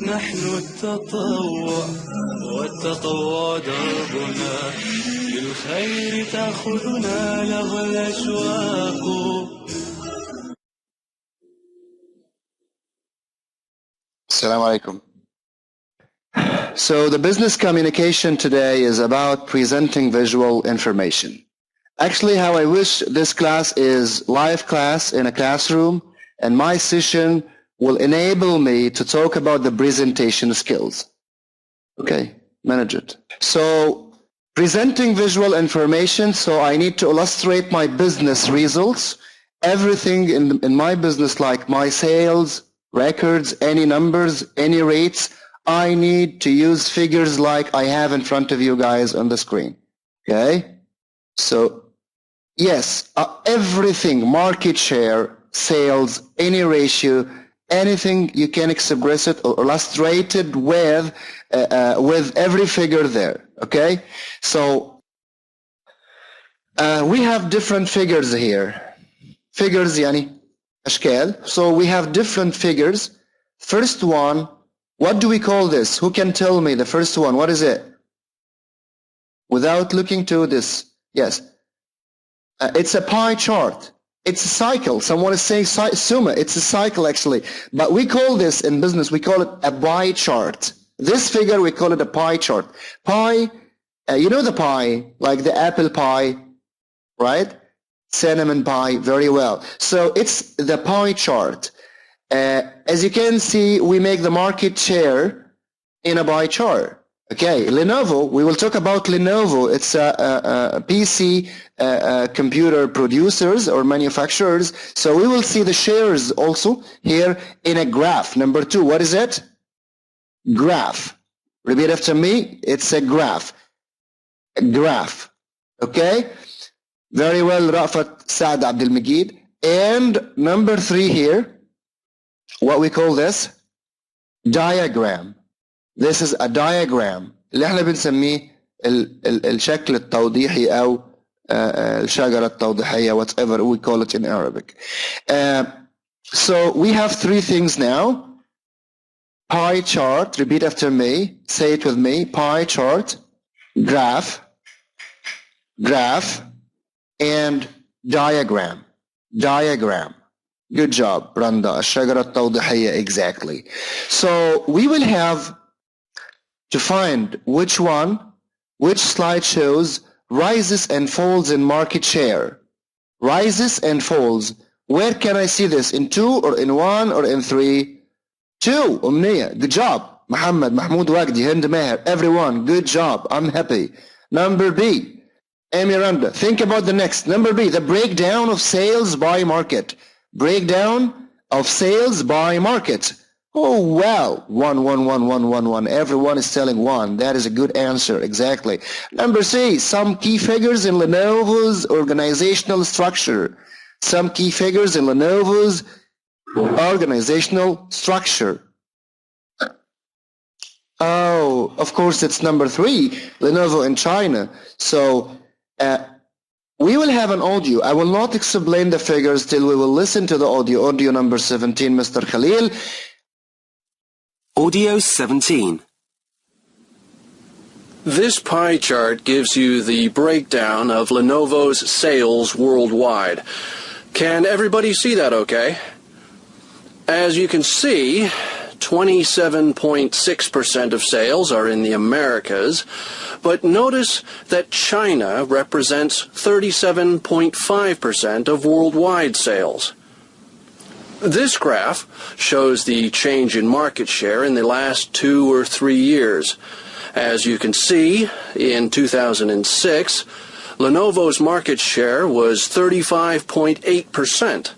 نحن التطوع والتطوع دربنا للخير تأخذنا له الأشواق. Assalamu alaikum. So the business communication today is about presenting visual information. Actually, how I wish this class is live class in a classroom, and my session will enable me to talk about the presentation skills. Okay, manage it. So presenting visual information, so I need to illustrate my business results, everything in my business, like my sales, records, any numbers, any rates. I need to use figures like I have in front of you guys on the screen. Okay? So, yes, everything, market share, sales, any ratio, anything you can express it or illustrate it with every figure there. Okay? So, we have different figures here. Figures, yani, ashkal. So, we have different figures. First one, what do we call this? Who can tell me the first one? What is it? Without looking to this. Yes. It's a pie chart. It's a cycle. Someone is saying summa. It's a cycle actually. But we call this in business, we call it a pie chart. This figure, we call it a pie chart. Pie, you know the pie, like the apple pie, right? Cinnamon pie, very well. So it's the pie chart. As you can see, we make the market share in a pie chart. Okay, Lenovo, we will talk about Lenovo. It's a PC computer producers or manufacturers. So we will see the shares also here in a graph. Number 2, what is it? Graph. Repeat after me. It's a graph. A graph. Okay? Very well, Rafat Saad Abdul Majid. And number 3 here. What we call this? Diagram. This is a diagram. اللي احنا بنسميه الشكل التوضيحي أو الشجرة التوضيحية, whatever we call it in Arabic. So we have 3 things now. Pie chart, repeat after me, say it with me. Pie chart, graph, and diagram. Diagram. Good job, Randa. الشجرة التوضيحية, exactly. So we will have to find which slide shows rises and falls in market share. Rises and falls. Where can I see this? In 2 or in 1 or in 3? 2, Umniya. Good job. Muhammad, Mahmoud Wagdi, Hind Meher, everyone. Good job. I'm happy. Number B. Miranda. Think about the next. Number B, the breakdown of sales by market. Breakdown of sales by market. Oh, well, 1. Everyone is telling 1. That is a good answer, exactly. Number C, some key figures in Lenovo's organizational structure. Some key figures in Lenovo's organizational structure. Oh, of course, it's number 3, Lenovo in China. So, we will have an audio. I will not explain the figures till we will listen to the audio. Audio number 17, Mr. Khalil. Audio 17. This pie chart gives you the breakdown of Lenovo's sales worldwide. Can everybody see that okay? As you can see, 27.6% of sales are in the Americas, but notice that China represents 37.5% of worldwide sales. This graph shows the change in market share in the last 2 or 3 years. As you can see, in 2006, Lenovo's market share was 35.8%.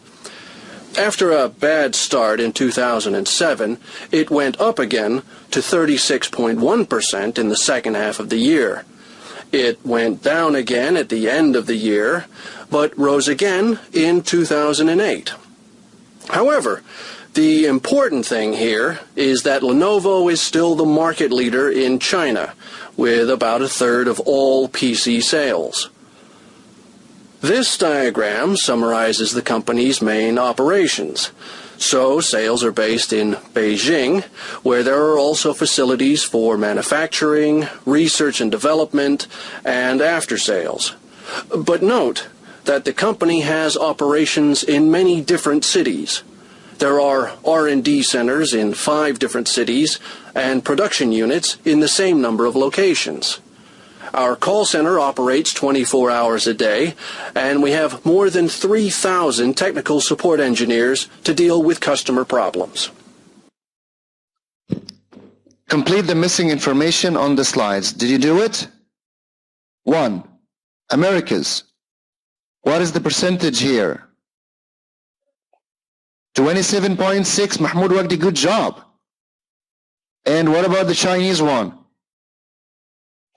After a bad start in 2007, it went up again to 36.1% in the second half of the year. It went down again at the end of the year, but rose again in 2008. However, the important thing here is that Lenovo is still the market leader in China, with about 1/3 of all PC sales. This diagram summarizes the company's main operations. So sales are based in Beijing, where there are also facilities for manufacturing, research and development, and after sales. But note that the company has operations in many different cities. There are R&D centers in 5 different cities and production units in the same number of locations. Our call center operates 24 hours a day, and we have more than 3,000 technical support engineers to deal with customer problems. Complete the missing information on the slides. Did you do it? 1. Americas. What is the percentage here? 27.6. Mahmoud Wagdi, good job. And what about the Chinese one?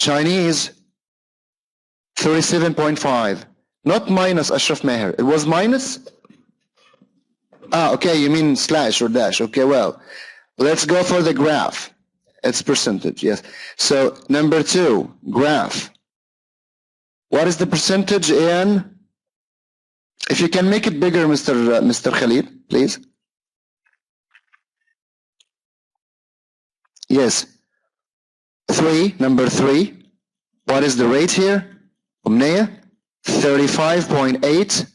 Chinese, 37.5. Not minus, Ashraf Meher. It was minus? Okay, you mean slash or dash. Okay, well, let's go for the graph. It's percentage, yes. So, number 2, graph. What is the percentage in... If you can make it bigger, Mr. Khalid, please. Yes. 3, number 3. What is the rate here? 35.8.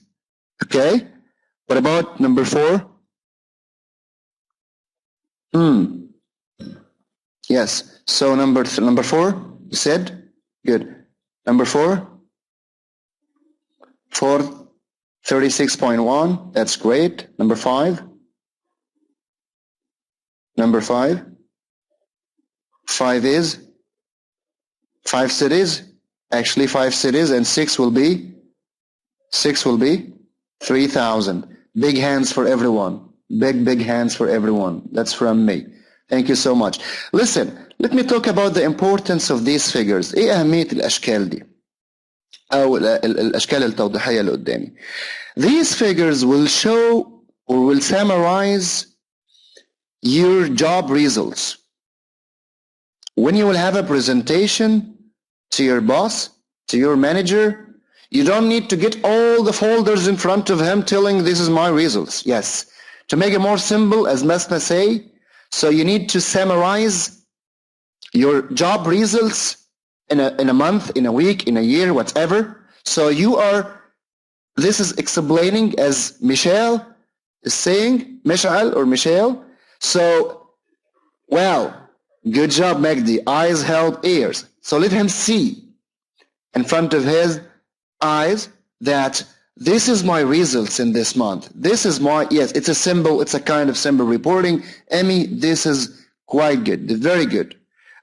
Okay. What about number 4? Yes. So number 4, you said? Good. Number 4? 36.1. That's great. Number 5? Number 5? 5 is 5 cities. Actually 5 cities, and 6 will be 3,000. Big hands for everyone. Big hands for everyone. That's from me. Thank you so much. Listen, let me talk about the importance of these figures. ايه أهمية الأشكال دي؟ أو الأشكال التوضيحية اللي قدامي. These figures will show or will summarize your job results. When you will have a presentation to your boss, to your manager, you don't need to get all the folders in front of him telling this is my results. Yes. To make it more simple, as Masna say, so you need to summarize your job results in a month, in a week, in a year, whatever. So this is explaining as Michelle is saying, Michelle or Michelle. So, well, good job, Magdi. Eyes help ears. So let him see in front of his eyes that this is my results in this month. This is my, yes, it's a symbol, it's a kind of symbol reporting. Emmy, this is quite good, very good.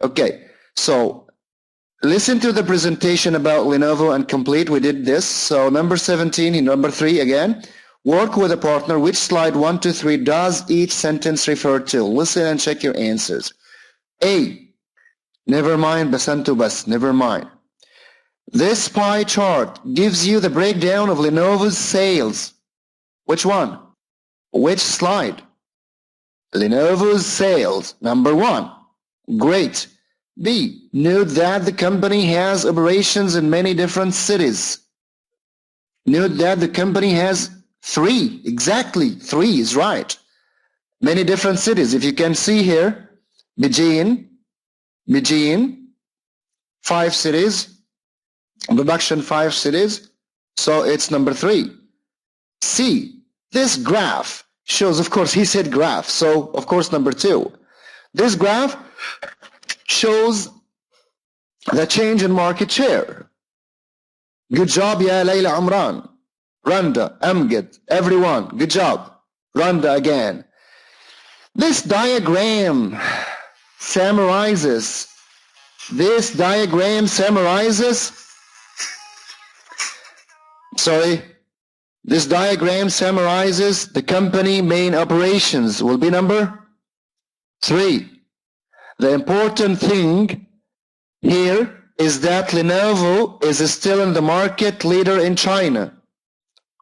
Okay, so listen to the presentation about Lenovo and complete. We did this. So number 17, number 3 again. Work with a partner. Which slide 1, 2, 3 does each sentence refer to? Listen and check your answers. A. Never mind, basantu bas, never mind. This pie chart gives you the breakdown of Lenovo's sales. Which one? Which slide? Lenovo's sales, number 1. Great. B. Note that the company has operations in many different cities. Note that the company has 3. Exactly, 3 is right. Many different cities. If you can see here, Beijing, 5 cities. Production 5 cities. So it's number 3. C. This graph shows, of course, he said graph. So, of course, number 2. This graph shows the change in market share. Good job, ya Layla Umran. Randa, Amgad, everyone. Good job. Randa again. This diagram summarizes. This diagram summarizes the company main operations. Will be number 3. The important thing here is that Lenovo is still in the market leader in China.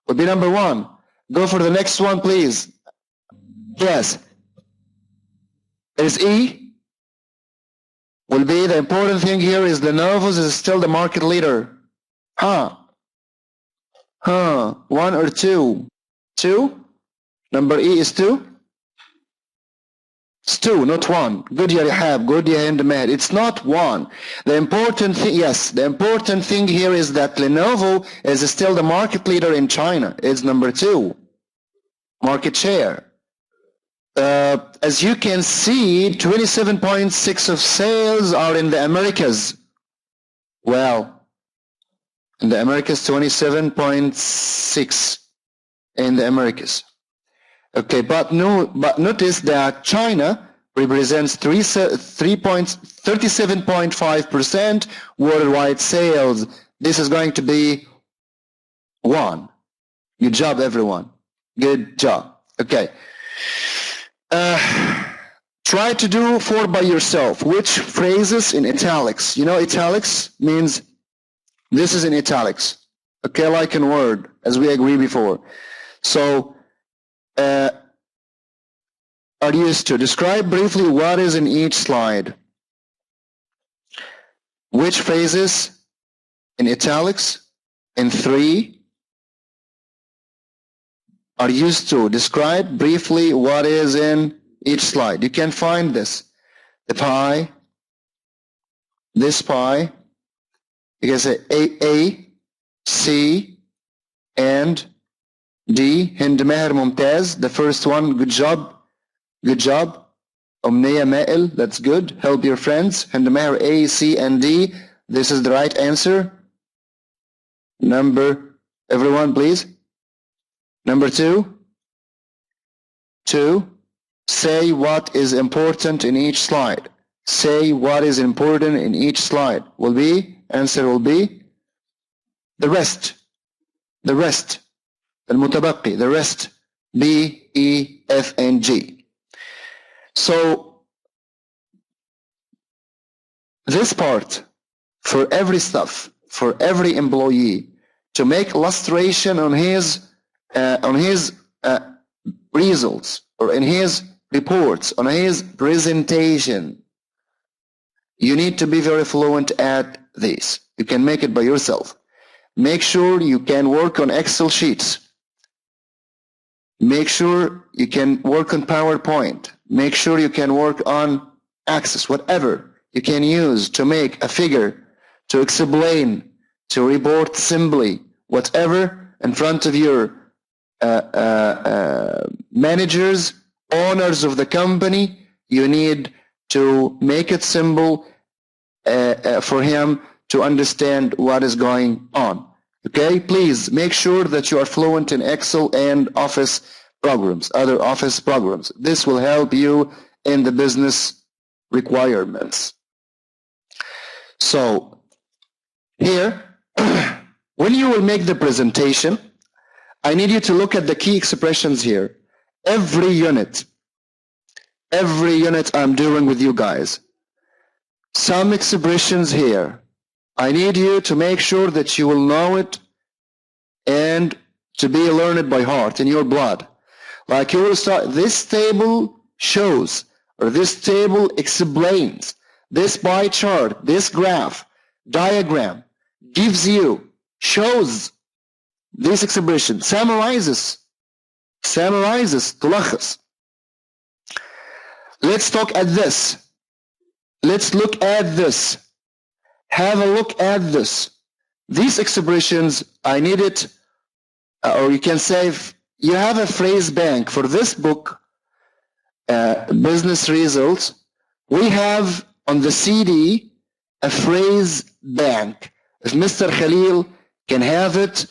Will be number 1. Go for the next one, please. Yes. Is E. Will be the important thing here is Lenovo is still the market leader. 1 or 2? 2? Number E is 2? It's 2, not 1. Good ya Rihab, good ya Hind Meher. It's not 1. The important thing, yes, the important thing here is that Lenovo is still the market leader in China. It's number 2. Market share. As you can see, 27.6 of sales are in the Americas. Well, in the Americas, 27.6 in the Americas. Okay, but notice that China represents 37.5% worldwide sales. This is going to be 1. Good job, everyone. Good job. Okay. Try to do 4 by yourself. Which phrases in italics? You know, italics means this is in italics. Okay, like in Word, as we agreed before. So, are used to describe briefly what is in each slide. Which phrases in italics in 3 are used to describe briefly what is in each slide. You can find this. The pie, this pie, you can say A, C, and D. Hind Meher Mumtaz, the first one, good job. Good job. Omniya Ma'il, that's good. Help your friends. Hind Meher A, C, and D. This is the right answer. Everyone please. Number 2. Say what is important in each slide. Say what is important in each slide. Answer will be the rest. The rest. المتبقي, the rest. B, E, F, and G. So this part, for every staff, for every employee, to make illustration on his results or in his reports, on his presentation, you need to be very fluent at this. You can make it by yourself. Make sure you can work on Excel sheets. Make sure you can work on PowerPoint. Make sure you can work on Access, whatever you can use to make a figure, to explain, to report simply, whatever in front of your managers, owners of the company, you need to make it simple for him to understand what is going on. Okay, please make sure that you are fluent in Excel and Office programs, other Office programs. This will help you in the business requirements. So here, when you will make the presentation, I need you to look at the key expressions here. Every unit I'm doing with you guys. Some expressions here. I need you to make sure that you will know it and to be learned by heart in your blood. Like you will start, this table shows, or this table explains, this pie chart, this graph, diagram, gives you, shows this expression, summarizes, تلخص. Let's talk at this. Let's look at this. Have a look at this. These expressions, I need it, or you can say, you have a phrase bank. For this book, Business Results, we have on the CD a phrase bank. If Mr. Khalil can have it,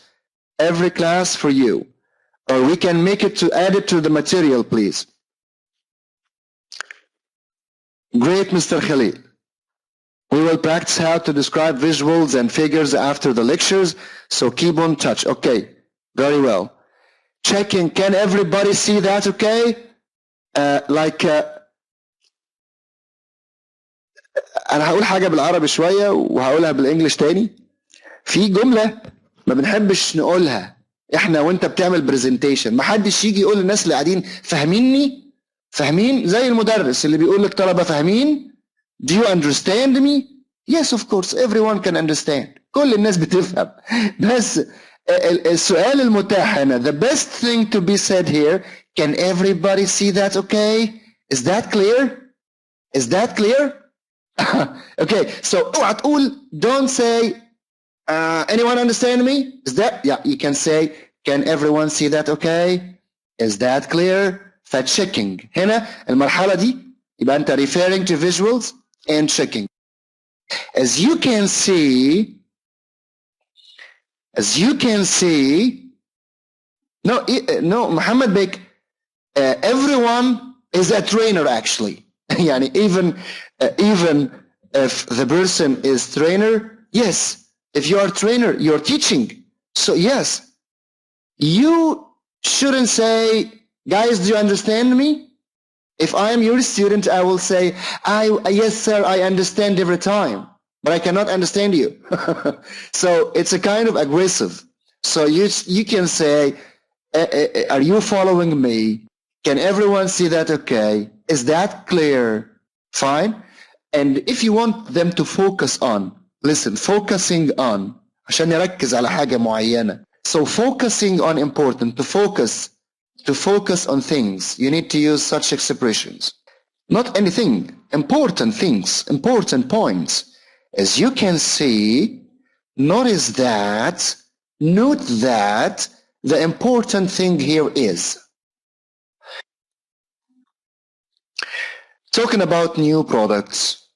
every class for you. Or we can make it to add it to the material, please. Great, Mr. Khalil. We will practice how to describe visuals and figures after the lectures, so keep on touch. Okay, very well. Checking, can everybody see that, okay? أنا هقول حاجة بالعربي شوية وهقولها بالإنجليش تاني. في جملة ما بنحبش نقولها إحنا وأنت بتعمل برزنتيشن، ما حدش يجي يقول للناس اللي قاعدين فاهميني؟ فاهمين؟ زي المدرس اللي بيقول للطلبة فاهمين؟ Do you understand me? Yes, of course, everyone can understand. كل الناس بتفهم. بس السؤال المتاح هنا, the best thing to be said here, can everybody see that, okay? Is that clear? Is that clear? Okay, so اوعى تقول don't say anyone understand me? Is that, yeah, you can say can everyone see that okay? Is that clear? فchecking هنا المرحلة دي يبقى أنت referring to visuals and checking. As you can see, no, Muhammad Bek, everyone is a trainer actually. يعني even if the person is trainer, yes, if you are trainer, you're teaching. So yes, you shouldn't say, guys, do you understand me? If I am your student, I will say, yes, sir, I understand every time, but I cannot understand you. So it's a kind of aggressive. So you can say, are you following me? Can everyone see that okay? Is that clear? Fine. And if you want them to focus on, listen, focusing on, عشان يركز على حاجة معينة. So focusing on important, to focus on things, you need to use such expressions. Not anything, important things, important points. As you can see, note that the important thing here is talking about new products.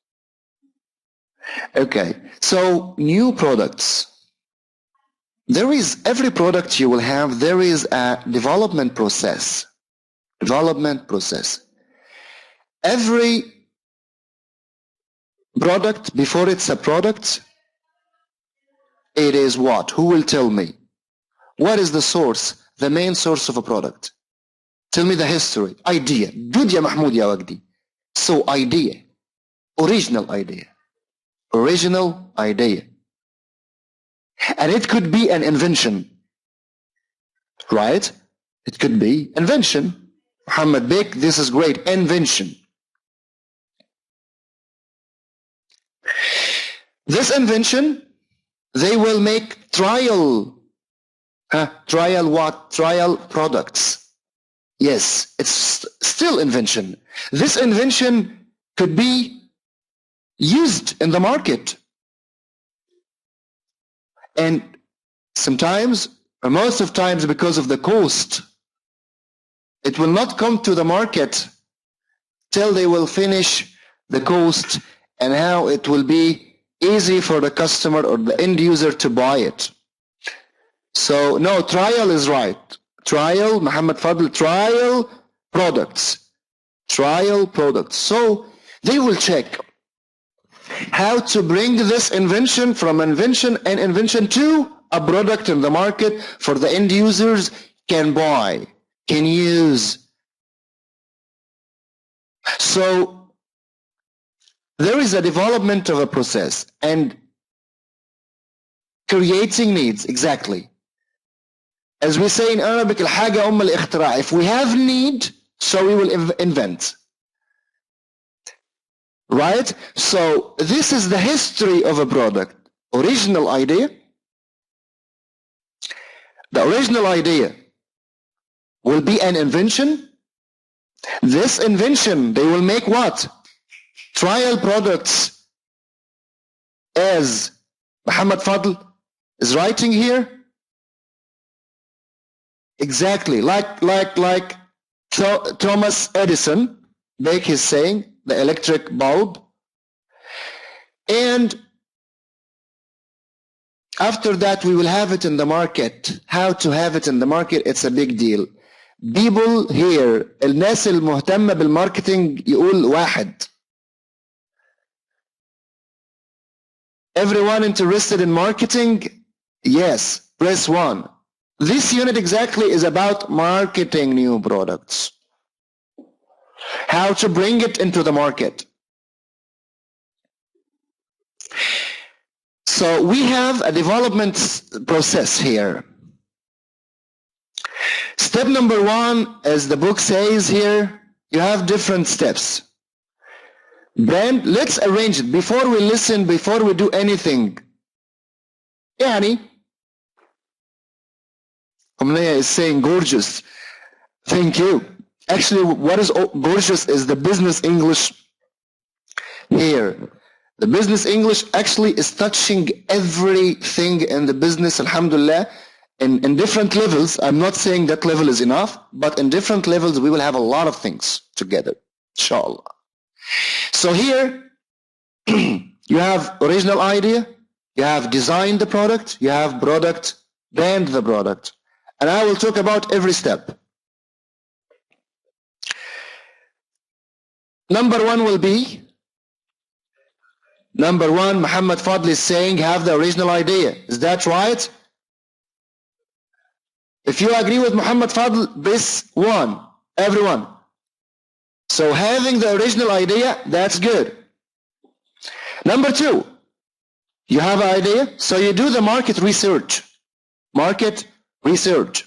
Okay, so new products. There is, every product you will have, there is a development process. Every product, before it's a product, it is what? Who will tell me? What is the source, the main source of a product? Tell me the history. Idea. Good ya Mahmoud ya Wagdi. So idea. Original idea. And it could be an invention, right? It could be invention. Muhammad Bek, this is great, invention. This invention, they will make trial what? Trial products. Yes, it's still invention. This invention could be used in the market. And sometimes, or most of times, because of the cost, it will not come to the market till they will finish the cost and how it will be easy for the customer or the end user to buy it. So no, trial is right. Trial, Muhammad Fadl, trial products. So they will check how to bring this invention from invention to a product in the market for the end users can buy, can use. So there is a development of a process and creating needs, exactly. As we say in Arabic, الحاجة أم الاختراع. If we have need, so we will invent. Right? So this is the history of a product. Original idea. The original idea will be an invention. This invention, they will make what? Trial products, as Muhammad Fadl is writing here. Exactly, like Thomas Edison, Bake is saying, the electric bulb. And after that, we will have it in the market. How to have it in the market, it's a big deal. People here, الناس المهتمة بالماركتينج يقول واحد. Everyone interested in marketing? Yes, press 1. This unit exactly is about marketing new products. How to bring it into the market. So we have a development process here. Step number 1, as the book says here, you have different steps. Then let's arrange it before we listen, before we do anything. Yani, Umnaya is saying gorgeous. Thank you. Actually, what is gorgeous is the business English here. The business English actually is touching everything in the business, alhamdulillah, in different levels. I'm not saying that level is enough, but in different levels we will have a lot of things together, inshallah. So here, you have original idea, you have designed the product, you have product, brand the product. And I will talk about every step. Number one, Muhammad Fadl is saying have the original idea. Is that right? If you agree with Muhammad Fadl, this one, everyone. So having the original idea, that's good. Number two, you have an idea, so you do the market research. Market research.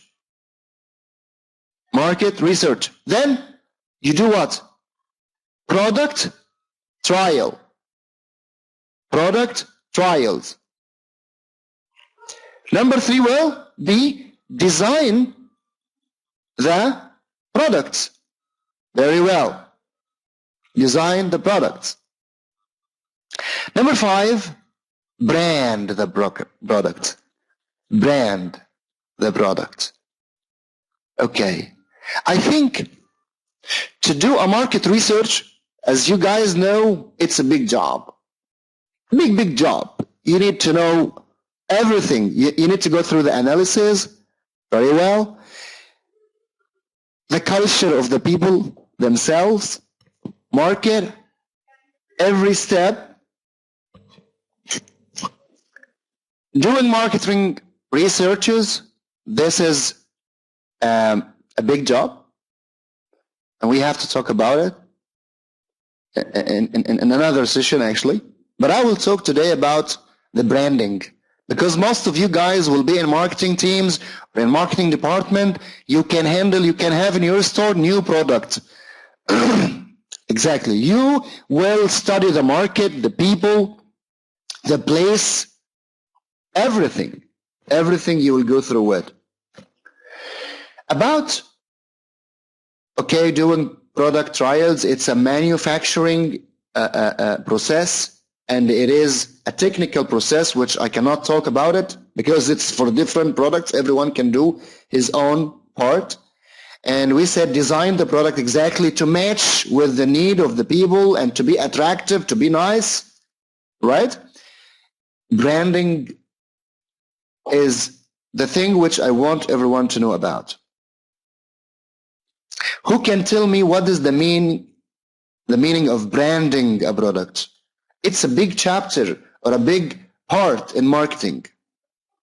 Market research. Then you do what? Product trial. Product trials. Number three will be design the products. Very well. Design the products. Number five, brand the product. Brand the product. Okay. I think to do a market research, as you guys know, it's a big job. Big job. You need to know everything. You need to go through the analysis very well. The culture of the people themselves, market, every step. Doing marketing researches, this is a big job. And we have to talk about it in another session actually. But I will talk today about the branding. Because most of you guys will be in marketing teams or in marketing department. You can have in your store new product. Exactly. You will study the market, the people, the place, everything. Everything you will go through it. About, okay, doing product trials, it's a manufacturing process. And it is a technical process which I cannot talk about it because it's for different products. Everyone can do his own part. And we said design the product exactly to match with the need of the people and to be attractive, to be nice, right? Branding is the thing which I want everyone to know about. Who can tell me what is the meaning of branding a product? It's a big chapter or a big part in marketing.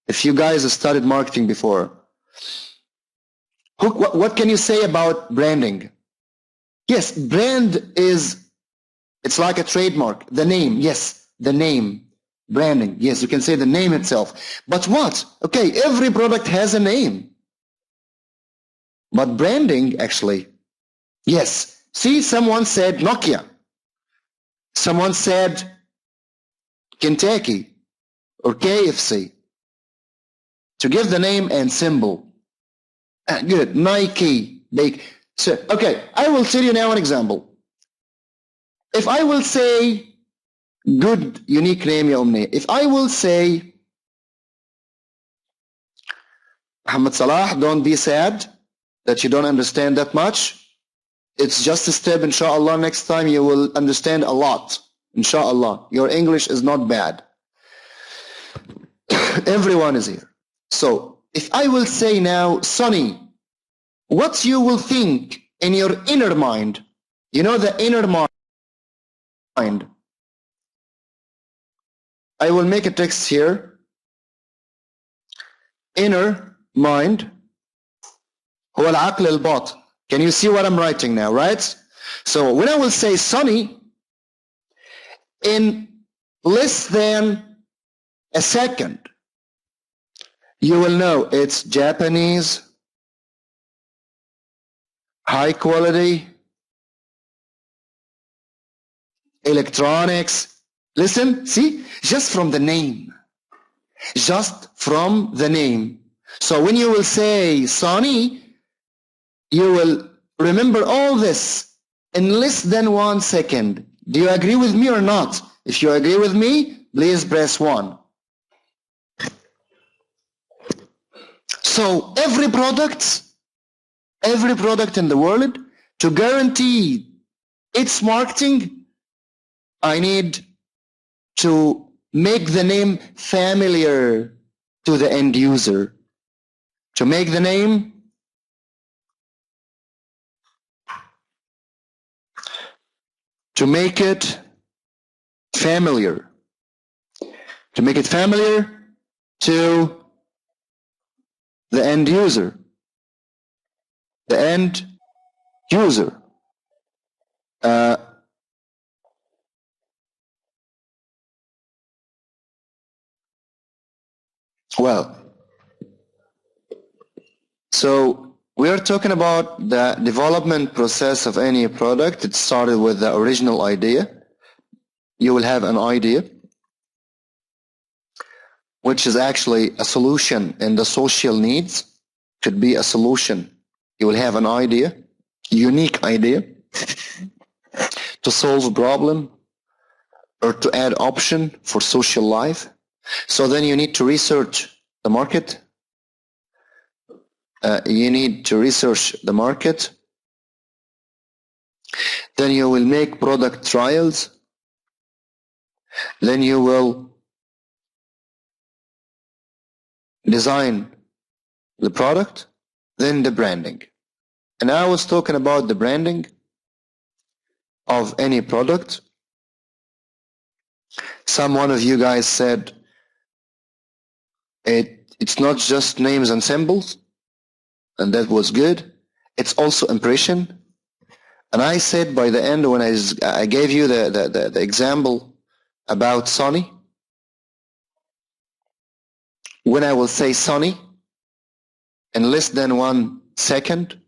If you guys have studied marketing before. What can you say about branding? Yes, brand it's like a trademark. The name, yes, the name. Branding, yes, you can say the name itself. But what? Okay, every product has a name. But branding, actually, yes. See, someone said Nokia. Someone said Kentucky or KFC to give the name and symbol. Good. Nike. So, okay, I will tell you now an example. If I will say, good, unique name, Ya Umni. If I will say, Muhammad Salah, don't be sad that you don't understand that much. It's just a step, inshallah. Next time you will understand a lot, inshallah. Your English is not bad. Everyone is here. So, if I will say now, Sonny, what you will think in your inner mind, you know the inner mind. I will make a text here. Inner mind. هو العقل الباطن. Can you see what I'm writing now, right? So when I will say Sonny, in less than a second, you will know it's Japanese, high quality, electronics. Listen, see, just from the name. Just from the name. So when you will say Sonny, you will Remember all this in less than 1 second. Do you agree with me or not? If you agree with me, please press 1. So every product in the world, to guarantee its marketing, I need to make the name familiar to the end user. To make the name to make it familiar to the end user. Well, so we are talking about the development process of any product. It started with the original idea. You will have an idea, which is actually a solution in the social needs. Could be a solution. You will have an idea, unique idea, to solve a problem or to add option for social life. So then you need to research the market. Then you will make product trials. Then you will design the product, then the branding. And I was talking about the branding of any product. One of you guys said it's not just names and symbols, and that was good. It's also impression. And I said by the end, when I gave you the example about Sonny, when I will say Sonny in less than 1 second,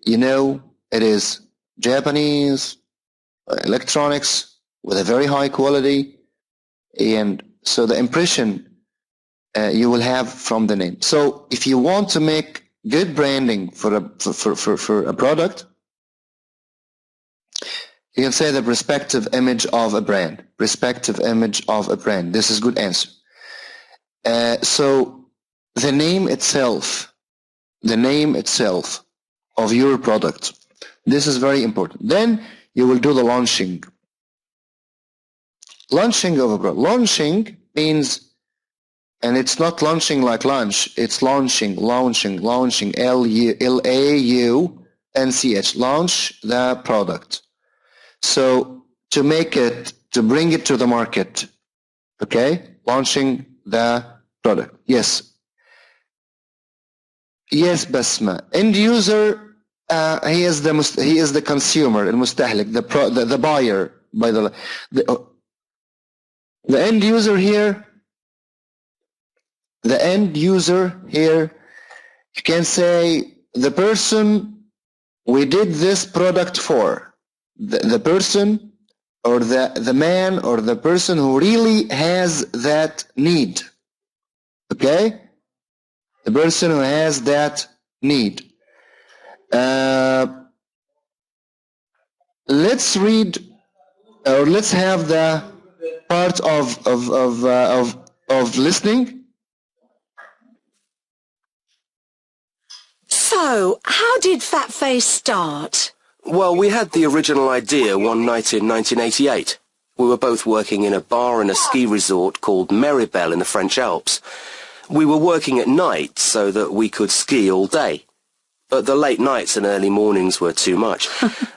you know it is Japanese electronics with a very high quality, and so the impression you will have from the name. So if you want to make good branding for a product, you can say the perspective image of a brand. Perspective image of a brand. This is good answer. So the name itself of your product. This is very important. Then you will do the launching. Launching of a product. Launching means, and it's not launching like lunch, it's launching, L-A-U-N-C-H, launch the product. So to make it, to bring it to the market, okay? Launching the product. Yes. Yes, Basma. End user, he is the consumer, المستهلك, the buyer, by the end user here. The end user here, you can say the person we did this product for, the person or the man or the person who really has that need. Okay? The person who has that need. Let's read, or let's have the part of listening. So, how did Fat Face start? Well, we had the original idea one night in 1988. We were both working in a bar in a ski resort called Meribel in the French Alps. We were working at night so that we could ski all day. But the late nights and early mornings were too much.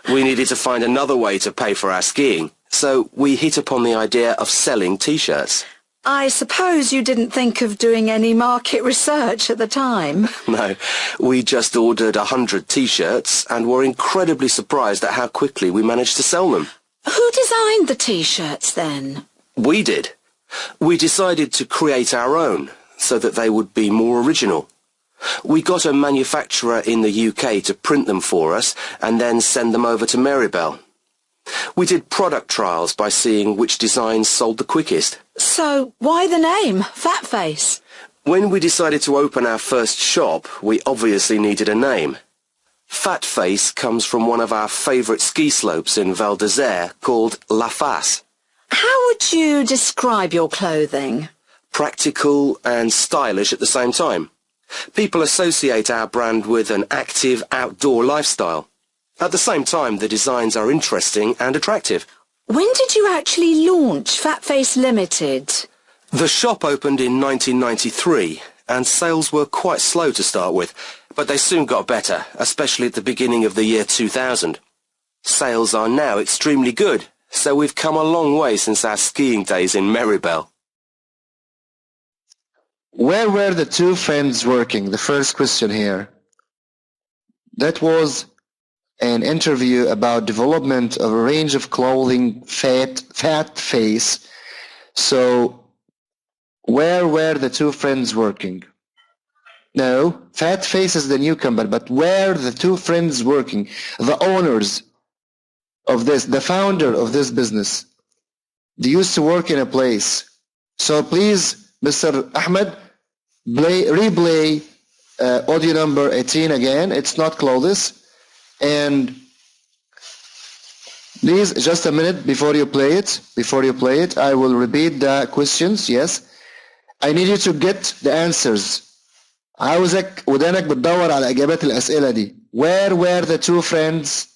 We needed to find another way to pay for our skiing. So we hit upon the idea of selling T-shirts. I suppose you didn't think of doing any market research at the time? No, we just ordered 100 T-shirts and were incredibly surprised at how quickly we managed to sell them. Who designed the T-shirts then? We did. We decided to create our own so that they would be more original. We got a manufacturer in the UK to print them for us and then send them over to Meribel. We did product trials by seeing which designs sold the quickest. So, why the name, Fat Face? When we decided to open our first shop, we obviously needed a name. Fat face comes from one of our favourite ski slopes in Val d'Isère called La Face. How would you describe your clothing? Practical and stylish at the same time. People associate our brand with an active outdoor lifestyle. At the same time, the designs are interesting and attractive. When did you actually launch Fat Face Limited? The shop opened in 1993 and sales were quite slow to start with, but they soon got better, especially at the beginning of the year 2000. Sales are now extremely good, so we've come a long way since our skiing days in Maribel. Where were the two friends working? The first question here. That was an interview about development of a range of clothing, fat face. So, where were the two friends working? No, Fat Face is the new company, but where the two friends working? The owners of this, the founder of this business. They used to work in a place. So please, Mr. Ahmed, replay audio number 18 again. It's not clothes. And please, just a minute before you play it, I will repeat the questions. Yes. I need you to get the answers. عاوزك ودانك بتدور على إجابات الأسئلة دي. Where were the two friends?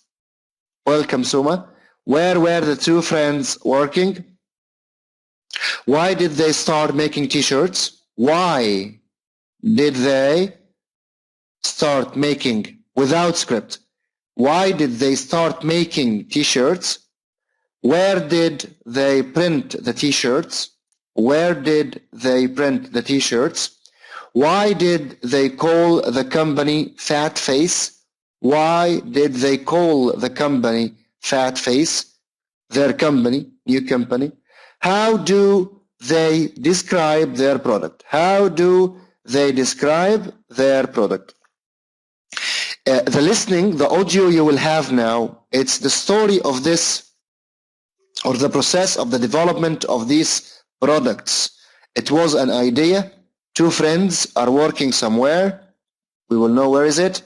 Welcome, Suma. Where were the two friends working? Why did they start making t-shirts? Why did they start making, without script, why did they start making t-shirts? Where did they print the t-shirts? Where did they print the t-shirts? Why did they call the company Fat Face? Why did they call the company Fat Face? Their company, new company. How do they describe their product? How do they describe their product? The listening, the audio you will have now, it's the story of this, or the process of the development of these products. It was an idea. Two friends are working somewhere. We will know where is it.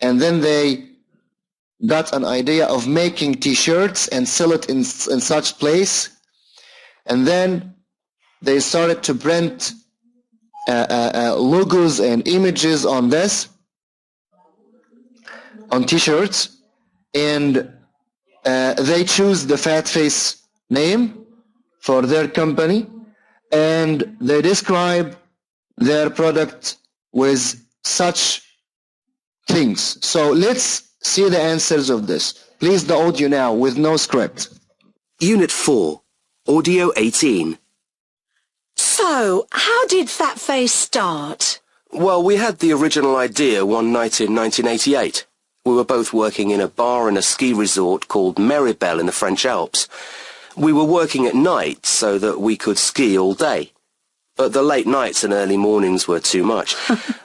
And then they got an idea of making t-shirts and sell it in such place. And then they started to print logos and images on this, on t-shirts. And they choose the Fat Face name for their company. And they describe their product with such things. So let's see the answers of this. Please, the audio now with no script. Unit 4, Audio 18. So, how did Fat Face start? Well, we had the original idea one night in 1988. We were both working in a bar in a ski resort called Maribel in the French Alps. We were working at night so that we could ski all day. But the late nights and early mornings were too much.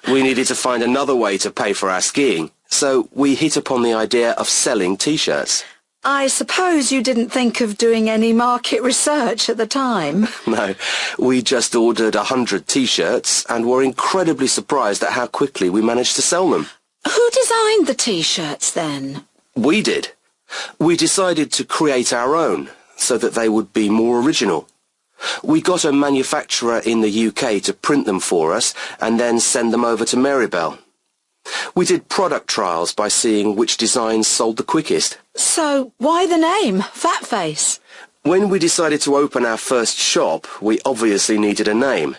We needed to find another way to pay for our skiing, so we hit upon the idea of selling t-shirts. I suppose you didn't think of doing any market research at the time? No, we just ordered 100 t-shirts and were incredibly surprised at how quickly we managed to sell them. Who designed the t-shirts then? We did. We decided to create our own so that they would be more original. We got a manufacturer in the UK to print them for us and then send them over to Maribel. We did product trials by seeing which designs sold the quickest. So, why the name, Fat Face? When we decided to open our first shop, we obviously needed a name.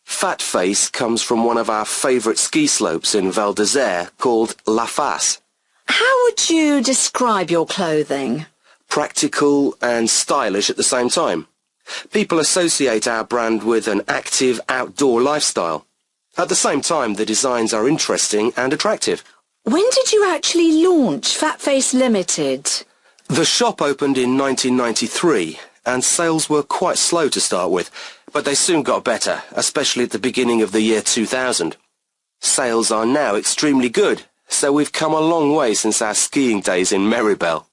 Fat Face comes from one of our favourite ski slopes in Val d'Isère called La Face. How would you describe your clothing? Practical and stylish at the same time. People associate our brand with an active outdoor lifestyle. At the same time, the designs are interesting and attractive. When did you actually launch Fat Face Limited? The shop opened in 1993 and sales were quite slow to start with, but they soon got better, especially at the beginning of the year 2000. Sales are now extremely good, so we've come a long way since our skiing days in Maribel.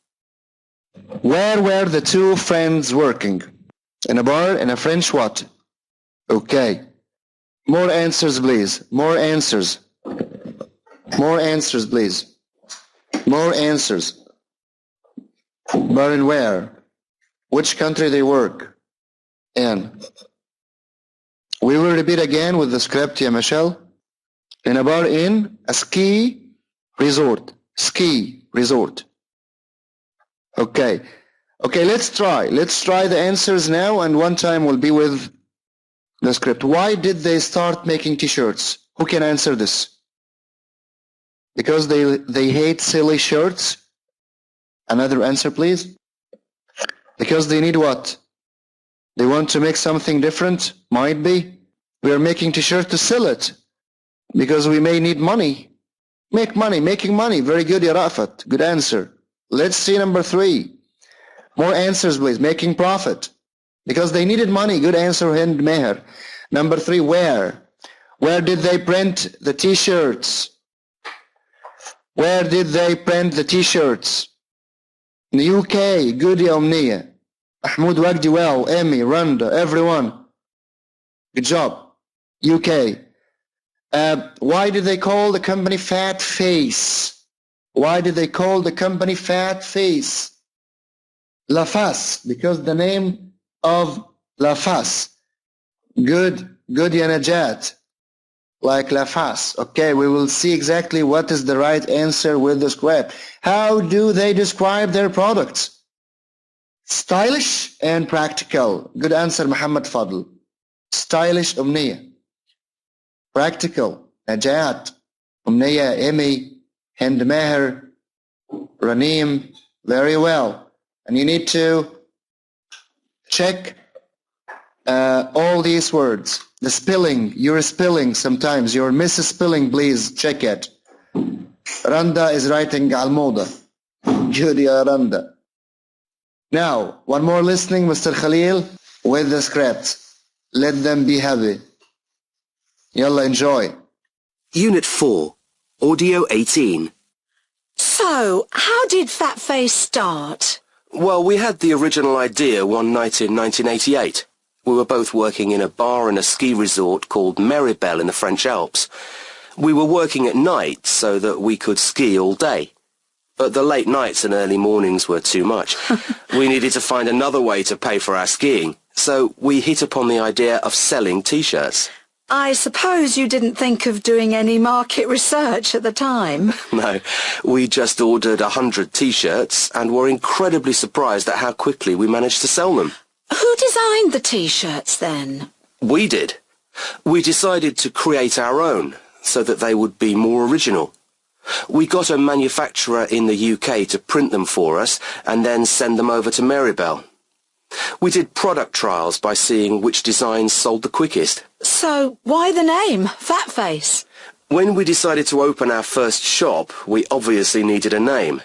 Where were the two friends working? In a bar, in a French what? Okay. More answers, please. More answers. More answers, please. More answers. But in where? Which country they work in? We will repeat again with the script, ya Michelle. In a bar in a ski resort. Ski resort. Okay. Okay, let's try. Let's try the answers now, and one time we'll be with the script. Why did they start making t-shirts? Who can answer this? Because they hate silly shirts? Another answer, please. Because they need what? They want to make something different? Might be. We are making t-shirt to sell it. Because we may need money. Make money, making money. Very good, Ya Rafat. Good answer. Let's see number 3. More answers, please. Making profit. Because they needed money. Good answer, Hind Meher. Number 3, where? Where did they print the t-shirts? Where did they print the t-shirts? In the UK. Good, Ya Umniya. Mahmoud Wagdi, well. Emmy, Randa, everyone. Good job. UK. Why did they call the company Fat Face? Why did they call the company Fat Face? La Face, because the name of La Face. Good, good, Ya Najat. Like La Face. Okay, we will see exactly what is the right answer with the script. How do they describe their products? Stylish and practical. Good answer, Muhammad Fadl. Stylish, Umniya. Practical, Najat, Umniya, Emmy, Hind Meher, Raneem. Very well. And you need to check all these words. The spelling, you're spelling sometimes. You're misspelling, please check it. Randa is writing Al-Moda. Good, Ya Randa. Now, one more listening, Mr. Khalil, with the script. Let them be happy. Yalla, enjoy. Unit 4, Audio 18. So, how did Fat Face start? Well, we had the original idea one night in 1988. We were both working in a bar and a ski resort called Maribel in the French Alps. We were working at night so that we could ski all day. But the late nights and early mornings were too much. We needed to find another way to pay for our skiing, so we hit upon the idea of selling t-shirts. I suppose you didn't think of doing any market research at the time? No, we just ordered 100 t-shirts and were incredibly surprised at how quickly we managed to sell them. Who designed the t-shirts then? We did. We decided to create our own so that they would be more original. We got a manufacturer in the UK to print them for us and then send them over to Maribel. We did product trials by seeing which designs sold the quickest. So, why the name, Fat Face? When we decided to open our first shop, we obviously needed a name.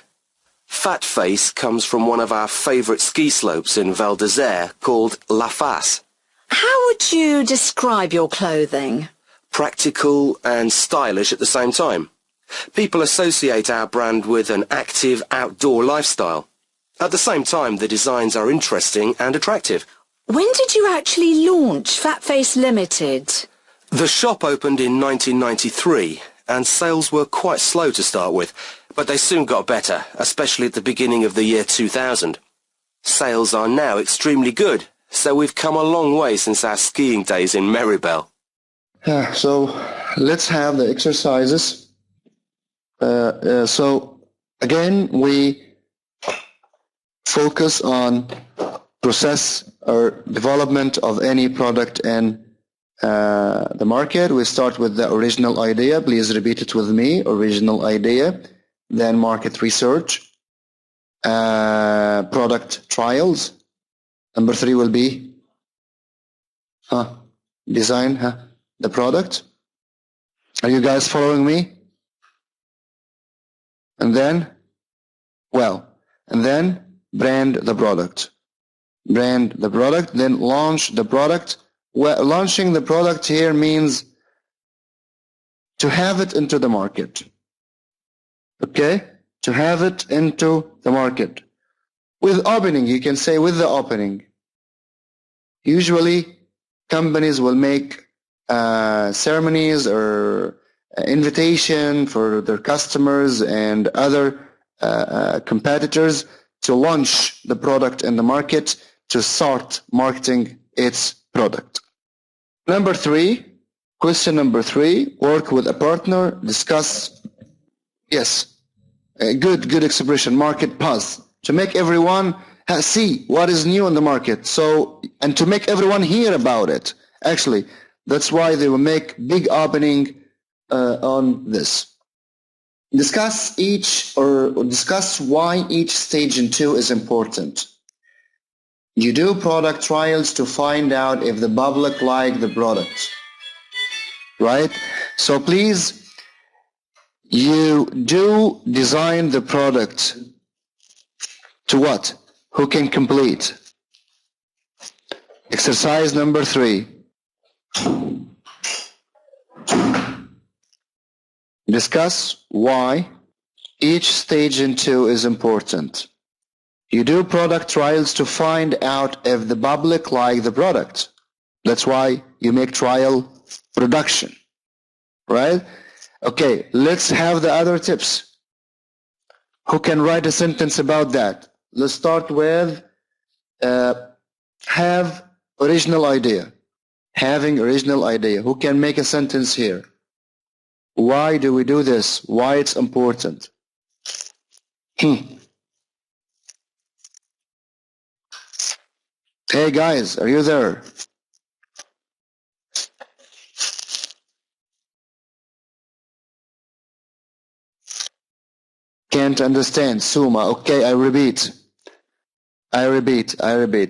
Fat Face comes from one of our favourite ski slopes in Val d'Isère called La Face. How would you describe your clothing? Practical and stylish at the same time. People associate our brand with an active outdoor lifestyle. At the same time, the designs are interesting and attractive. When did you actually launch Fat Face Limited? The shop opened in 1993, and sales were quite slow to start with, but they soon got better, especially at the beginning of the year 2000. Sales are now extremely good, so we've come a long way since our skiing days in Maribel. So, let's have the exercises. So, again, we focus on process or development of any product in the market. We start with the original idea. Please repeat it with me. Original idea. Then market research. Product trials. Number 3 will be design the product. Are you guys following me? And then, brand the product. Brand the product, then launch the product. Well, launching the product here means to have it into the market. Okay? To have it into the market. With opening, you can say with the opening. Usually, companies will make ceremonies or invitation for their customers and other competitors to launch the product in the market, to start marketing its product. Number 3, question number 3, work with a partner, discuss, yes, a good expression, market buzz, to make everyone see what is new in the market. So, and to make everyone hear about it. Actually, that's why they will make big opening on this. Discuss why each stage in 2 is important. You do product trials to find out if the public like the product, right? So please, you do design the product to what? Who can complete? Exercise number 3. Discuss why each stage in 2 is important. You do product trials to find out if the public like the product. That's why you make trial production, right? Okay, let's have the other tips. Who can write a sentence about that? Let's start with have original idea. Having original idea. Who can make a sentence here? Why do we do this? Why it's important? Hey guys, are you there? Can't understand. Suma. Okay, I repeat.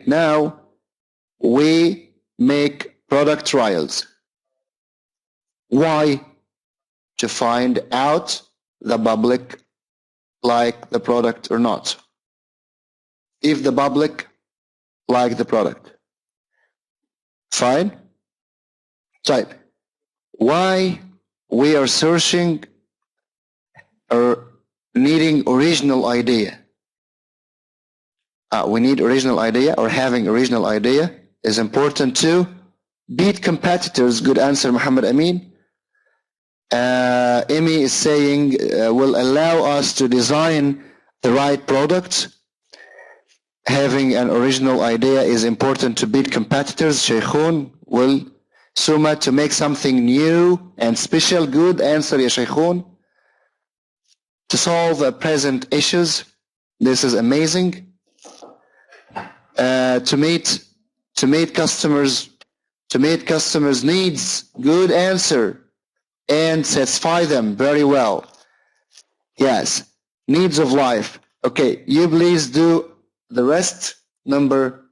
Now, we make product trials. Why? To find out the public like the product or not. If the public like the product. Fine? Type. Why we are searching or needing original idea. We need original idea, or having original idea is important to beat competitors. Good answer, Muhammad Amin. Amy is saying will allow us to design the right product. Having an original idea is important to beat competitors. Shaykhun will Suma to make something new and special. Good answer, ya Shaykhun. To solve present issues. This is amazing. To meet customers needs. Good answer. And satisfy them very well. Yes. Needs of life. Okay, you please do the rest. Number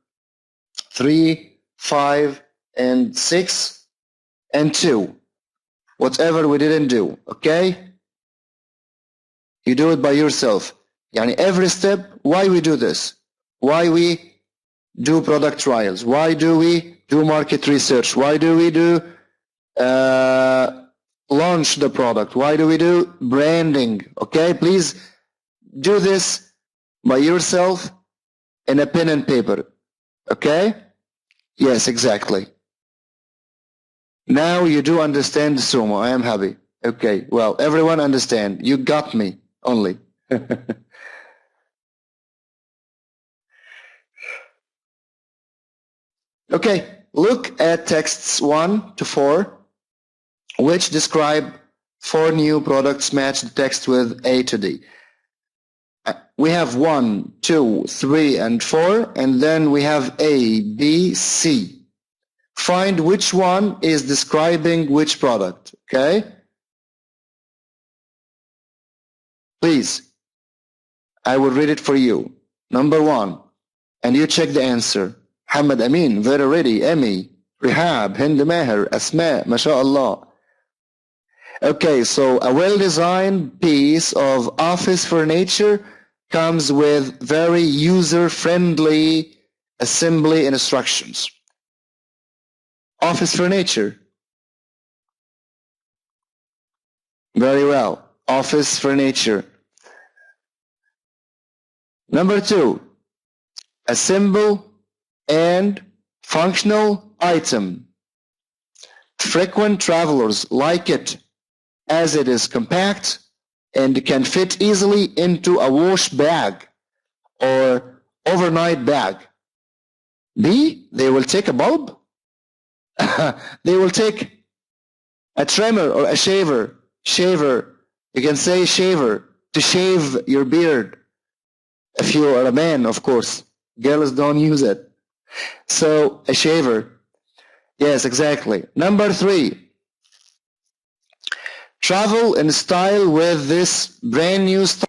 3, 5, and 6, and 2. Whatever we didn't do. Okay? You do it by yourself. Yani every step, why we do this? Why we do product trials? Why do we do market research? Why do we do launch the product? Why do we do branding? Okay, please do this by yourself in a pen and paper. Okay? Yes, exactly. Now you do understand the Sumo. I am happy. Okay, well, everyone understand. You got me only. Okay, look at texts 1 to 4, which describe 4 new products. Match the text with A to D. We have 1, 2, 3, and 4, and then we have A, B, C. Find which one is describing which product, okay? Please, I will read it for you. Number 1, and you check the answer. Muhammad Amin, very ready. Emi, Rihab, Hind Maher, Asma, MashaAllah. Okay, so a well-designed piece of office furniture comes with very user-friendly assembly instructions. Office furniture. Very well. Office furniture. Number 2, a simple and functional item. Frequent travelers like it as it is compact and can fit easily into a wash bag or overnight bag. B, they will take a bulb. They will take a trimmer or a shaver. You can say shaver, to shave your beard. If you are a man, of course. Girls don't use it. So, a shaver. Yes, exactly. Number 3. Travel in style with this brand new style.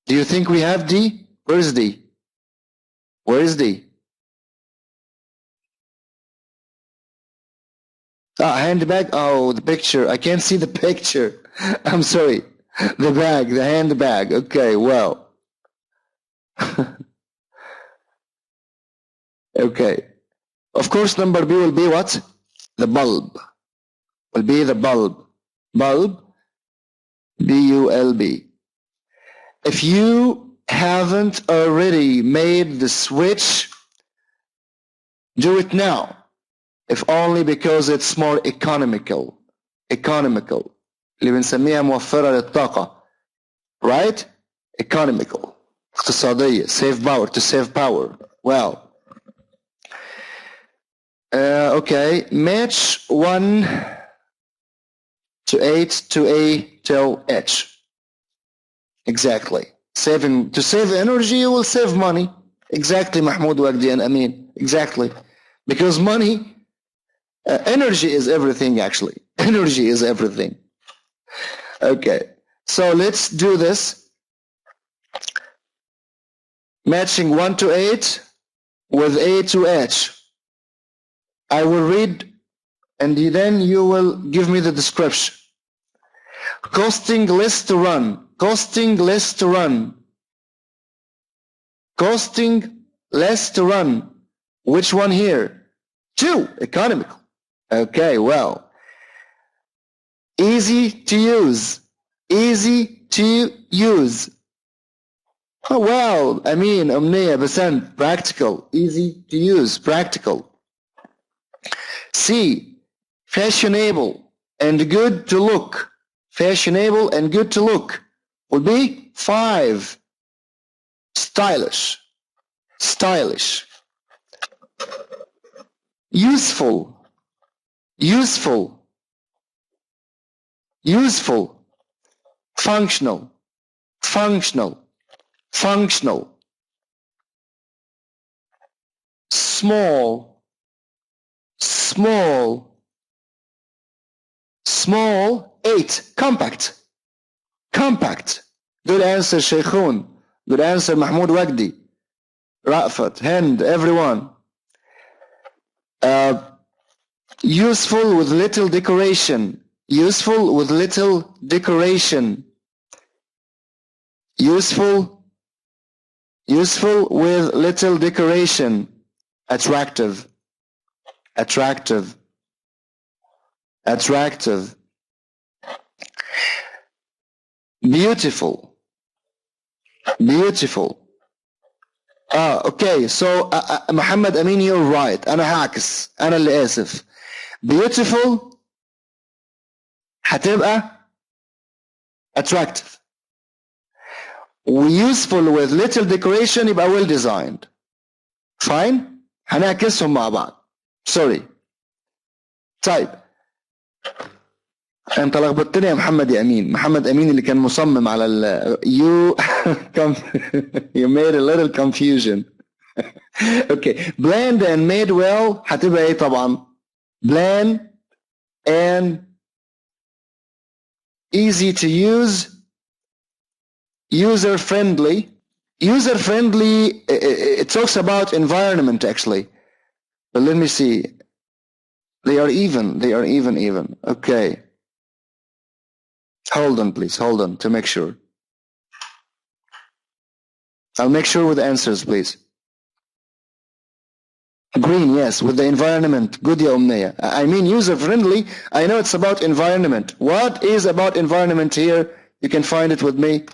Do you think we have D? Where is D? Where is D? Handbag. Oh, the picture. I can't see the picture. I'm sorry. The bag, the handbag. Okay, well. Okay. Of course, number B will be what? The bulb. Will be the bulb. Bulb. B-U-L-B. If you haven't already made the switch, do it now. If only because it's more economical. Economical. اللي بنسميها موفرة للطاقة. Right? Economical. اقتصادية. Save power. To save power. Well. Okay. Match 1 to 8 to A till H. Exactly. To save energy, you will save money. Exactly, Mahmoud, Wagdi, and Amin. Exactly. Because money, energy is everything, actually. Energy is everything. Okay. So let's do this. Matching 1 to 8 with A to H. I will read, and then you will give me the description. Costing less to run. Costing less to run. Costing less to run. Which one here? 2. Economical. Okay, well. Easy to use. Easy to use. Oh, well, I mean, أمنية, practical. Easy to use. Practical. C. Fashionable and good to look. Fashionable and good to look would be 5. Stylish. Stylish. Useful. Useful. Useful. Functional. Functional. Functional. Small. Small. Small. 8. Compact. Compact. Good answer, Sheikhun. Good answer, Mahmoud Wagdi. Ra'fat, Hind, everyone. Useful with little decoration. Useful with little decoration. Useful. Useful with little decoration. Attractive. Attractive. Attractive. Beautiful. Beautiful. Okay, so Muhammad Amin, you're right. أنا هعكس. أنا اللي آسف. Beautiful هتبقى attractive. Useful with little decoration يبقى well designed. Fine? هنعكسهم مع بعض. Sorry. طيب. انت لخبطتني يا محمد يا امين. محمد امين اللي كان مصمم على you made a little confusion. Okay. Bland and made well هتبقى ايه طبعا؟ Bland and easy to use. User friendly. User friendly, it talks about environment actually. But let me see. They are even. They are even. Okay. Hold on, please. Hold on to make sure. I'll make sure with the answers, please. Green, yes, with the environment. Good, ya Umnaya. I mean user-friendly. I know it's about environment. What is about environment here? You can find it with me.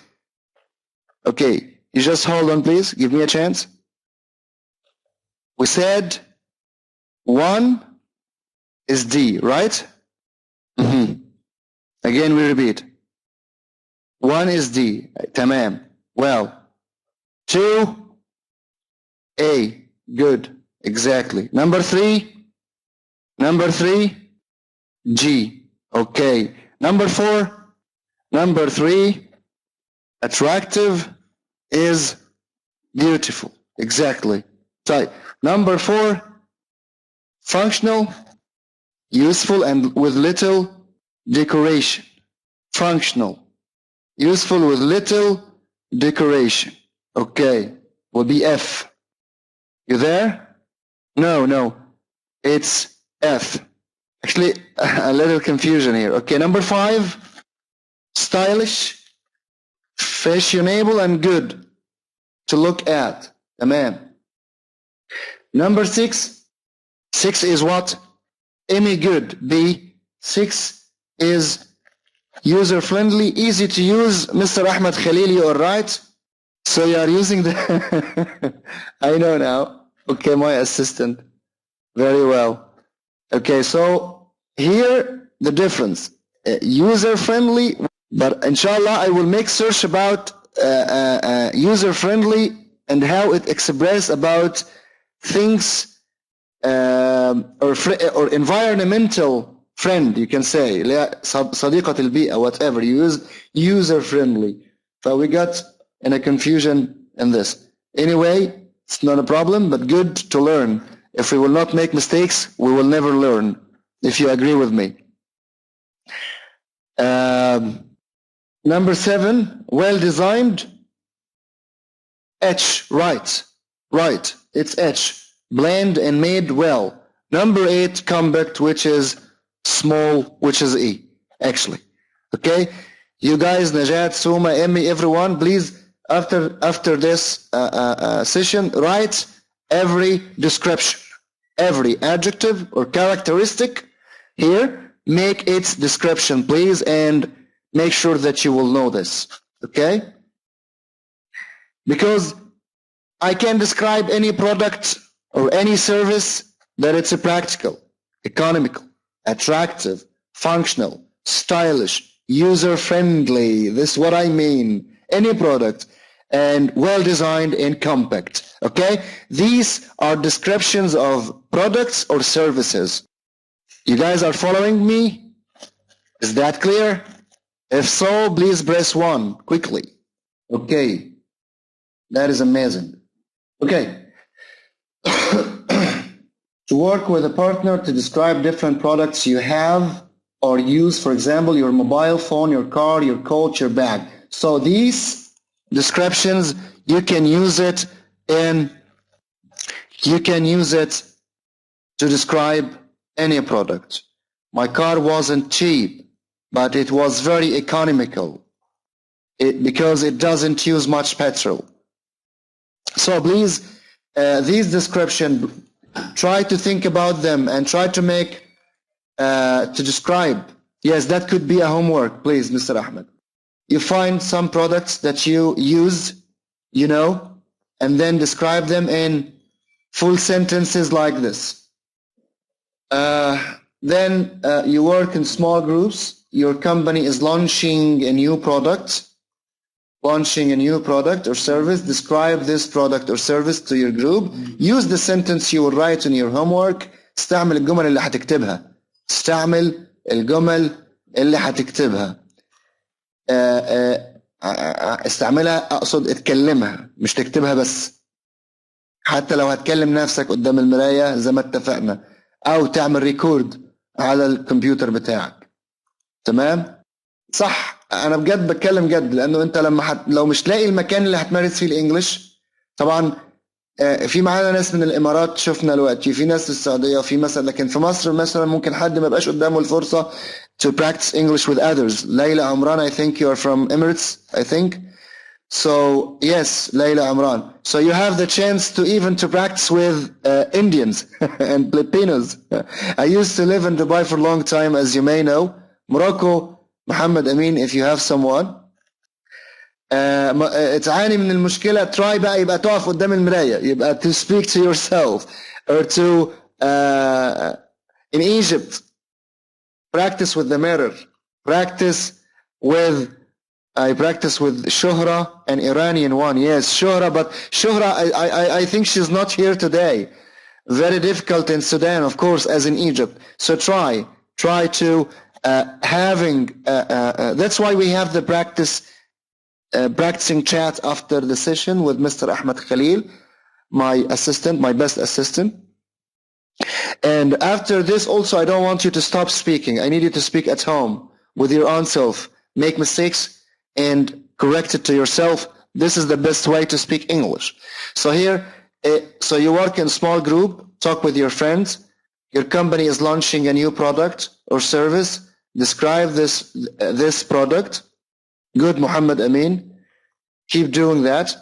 Okay. You just hold on, please. Give me a chance. We said 1 is D, right? Again we repeat. 1 is D. تمام. Well. 2 A. Good. Exactly. Number 3. Number 3 G. Okay. Number 4. Number 3 attractive is beautiful. Exactly. Right. Number 4 functional, useful and with little decoration. Functional, useful with little decoration. Okay, will be F. You there? No, it's F. Actually, a little confusion here. Okay, number 5, stylish, fashionable and good to look at. Amen. Number 6 is what? Any good. B. 6 is user-friendly, easy to use. Mr. Ahmed Khalil, you are right. So you are using the... I know now. Okay, my assistant. Very well. Okay, so here the difference. User-friendly, but inshallah I will make search about user-friendly and how it express about things or environmental friend, you can say صديقة البيئة, whatever you use, user friendly. So we got in a confusion in this. Anyway, it's not a problem, but good to learn. If we will not make mistakes, we will never learn, if you agree with me. Number 7, well designed. H, right, it's H. Blend and made well. Number 8, compact, which is small, which is E, actually. Okay? You guys, Najat, Suma, Emmy, everyone, please, after this session, write every description, every adjective or characteristic here, make its description, please, and make sure that you will know this. Okay? Because I can describe any product or any service that it's a practical, economical, attractive, functional, stylish, user-friendly. This is what I mean. Any product, and well-designed and compact. Okay? These are descriptions of products or services. You guys are following me? Is that clear? If so, please press 1 quickly. Okay. That is amazing. Okay. To work with a partner to describe different products you have or use, for example, your mobile phone, your car, your coat, your bag. So these descriptions, you can use it to describe any product. My car wasn't cheap, but it was very economical because it doesn't use much petrol. So please, these descriptions, try to think about them and try to make, to describe. Yes, that could be a homework, please, Mr. Ahmed. You find some products that you use, you know, and then describe them in full sentences like this. Then you work in small groups. Your company is launching a new product or service. Describe this product or service to your group. Use the sentence you will write in your homework. استعمل الجمل اللي هتكتبها. استعملها، أقصد اتكلمها، مش تكتبها بس. حتى لو هتكلم نفسك قدام المراية زي ما اتفقنا، أو تعمل ريكورد على الكمبيوتر بتاعك. تمام؟ صح، أنا بجد بتكلم جد، لأنه أنت لو مش لاقي المكان اللي هتمارس فيه الإنجليش، طبعا في معانا ناس من الإمارات شفنا الوقت، في ناس في السعودية، وفي مثلا، لكن في مصر مثلا ممكن حد ما يبقاش قدامه الفرصة to practice English with others. Layla Amran, I think you are from Emirates, I think. So yes, Layla Amran. So you have the chance to even to practice with Indians and Filipinos. I used to live in Dubai for a long time, as you may know. Morocco, Muhammad Amin, if you have someone. تعاني من المشكلة، try بقى يبقى تقف قدام المراية، يبقى to speak to yourself, or to in Egypt practice with the mirror. practice with Shuhra, an Iranian one. Yes, Shuhra, but Shuhra, I think she's not here today. Very difficult in Sudan, of course, as in Egypt. So try to that's why we have the practicing chat after the session with Mr. Ahmed Khalil, my assistant, my best assistant. And after this also, I don't want you to stop speaking. I need you to speak at home with your own self. Make mistakes and correct it to yourself. This is the best way to speak English. So here, so you work in small group, talk with your friends. Your company is launching a new product or service. Describe this product. Good, Muhammad Amin. Keep doing that.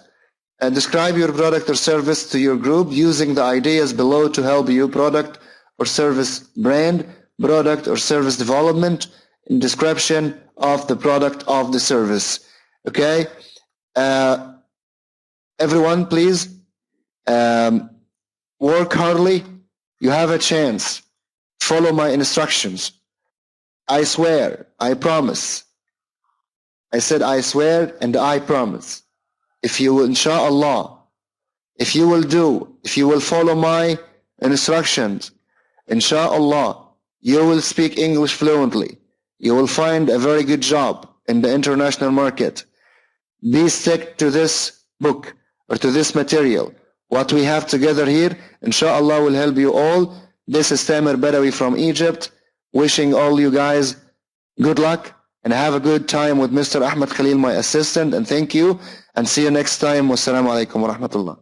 Describe your product or service to your group using the ideas below to help you. Product or service brand, product or service development, and description of the product of the service. Okay? Everyone, please work hardly. You have a chance. Follow my instructions. I swear, I promise. I said I swear and I promise. If you will, inshallah, if you will follow my instructions, inshallah, you will speak English fluently. You will find a very good job in the international market. Be stick to this book or to this material. What we have together here, inshallah, will help you all. This is Tamer Badawy from Egypt, wishing all you guys good luck and have a good time with Mr. Ahmed Khalil, my assistant, and thank you, and see you next time. Wassalamu alaikum wa rahmatullah.